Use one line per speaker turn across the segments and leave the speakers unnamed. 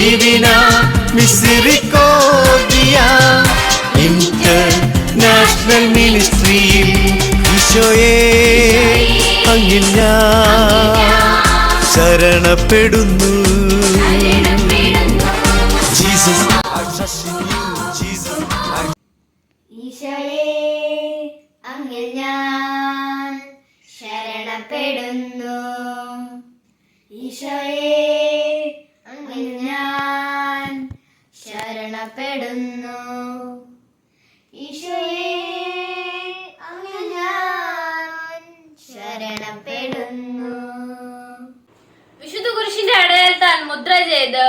Divina Misericordia International Ministry ഈശോയേ അങ്ങിൽ ഞാൻ ശരണപ്പെടുന്നു. Jesus, I trust in you, Jesus.
ഈശോയേ അങ്ങിൽ ഞാൻ ശരണപ്പെടുന്നു. ഈശോയേ അങ്ങിൽ ഞാൻ ശരണപ്പെടുന്നു. ഈശോയേ അങ്ങിൽ ഞാൻ ശരണപ്പെടുന്നു.
വിശുദ്ധ കുരിശിന്റെ അടയാളത്താൽ മുദ്ര ചെയ്ത്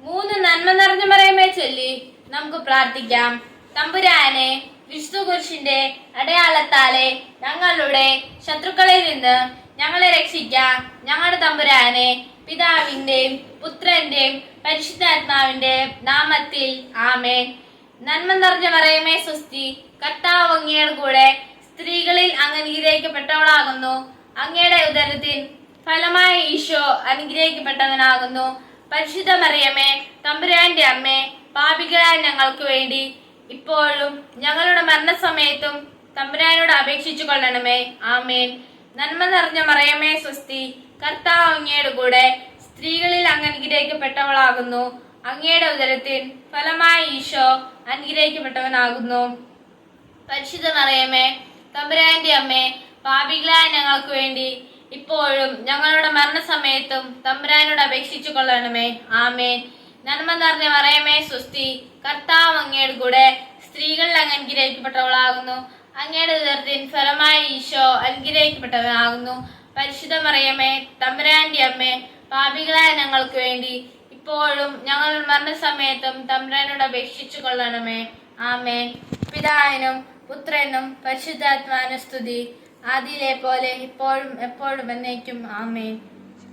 3 നന്മ നിറഞ്ഞ മറിയമേ ചൊല്ലി നമുക്ക് പ്രാർത്ഥിക്കാം. തമ്പുരാനെ, വിശുദ്ധ കുരിശിന്റെ അടയാളത്താലെ ഞങ്ങളുടെ ശത്രുക്കളിൽ നിന്ന് ഞങ്ങളെ രക്ഷിക്കാം. ഞങ്ങളുടെ തമ്പുരാനെ, പിതാവിന്റെയും പുത്രന്റെയും പരിശുദ്ധാത്മാവിന്റെ നാമത്തിൽ ആമേൻ. നന്മ നിറഞ്ഞ മറിയമേ സ്വസ്തി, കർത്താവ് അങ്ങയുടെ കൂടെ, സ്ത്രീകളിൽ അങ്ങ് അനുഗ്രഹിക്കപ്പെട്ടവളാകുന്നു. അങ്ങയുടെ ഉദരത്തിൻ ഫലമായ ഈശോ അനുഗ്രഹിക്കപ്പെട്ടവനാകുന്നു. പരിശുദ്ധ മറിയമേ, തമ്പുരാന്റെ അമ്മേ, പാപികളായ ഞങ്ങൾക്ക് വേണ്ടി ഇപ്പോഴും ഞങ്ങളുടെ മരണസമയത്തും തമ്പുരാനോട് അപേക്ഷിച്ചു കൊള്ളണമേ. ആമേൻ. നന്മ നിറഞ്ഞ മറിയമേ സ്വസ്തി, കർത്താവ് അങ്ങയുടെ കൂടെ, സ്ത്രീകളിൽ അങ്ങ് അനുഗ്രഹിക്കപ്പെട്ടവളാകുന്നു. അങ്ങയുടെ ഉദരത്തിൻ ഫലമായ ഈശോ അനുഗ്രഹിക്കപ്പെട്ടവനാകുന്നു. പരിശുദ്ധ മറിയമേ, തമ്പുരാന്റെ അമ്മേ, പാപികളായ ഞങ്ങൾക്ക് വേണ്ടി ഇപ്പോഴും ഞങ്ങളുടെ മരണസമയത്തും തമ്പുരാനോട് അപേക്ഷിച്ചു കൊള്ളണമേ. ആമേൻ. നന്മ നിറഞ്ഞ മറിയമേ സ്വസ്തി, കർത്താവ് അങ്ങയുടെ കൂടെ, സ്ത്രീകളിൽ അങ്ങ് അനുഗ്രഹിക്കപ്പെട്ടവളാകുന്നു. അങ്ങയുടെ ഉദരത്തിൻ ഫലമായ ഈശോ അനുഗ്രഹിക്കപ്പെട്ടവനാകുന്നു. പരിശുദ്ധ മറിയമേ, തമ്പുരാന്റെ അമ്മേ, പാപികളായ ഞങ്ങൾക്ക് വേണ്ടി ഇപ്പോഴും ഞങ്ങളുടെ മരണസമയത്തും തമ്പുരാനോട് അപേക്ഷിച്ചു കൊള്ളണമേ. ആമേൻ. പിതാവിനും പുത്രനും പരിശുദ്ധാത്മാവിനും സ്തുതി, ആദിയിലെ പോലെ ഇപ്പോഴും എപ്പോഴും എന്നേക്കും. ആമേൻ.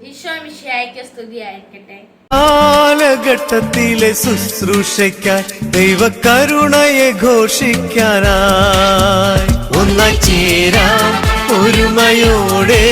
ഈശോ മിശിഹായ്ക്ക് സ്തുതിയായിരിക്കട്ടെ.
കാലഘട്ടത്തിലെ ശുശ്രൂഷയ്ക്കായി ദൈവകരുണയെ ഘോഷിക്കാനായി ഒന്നായി ചേരാം ഒരുമയോടെ.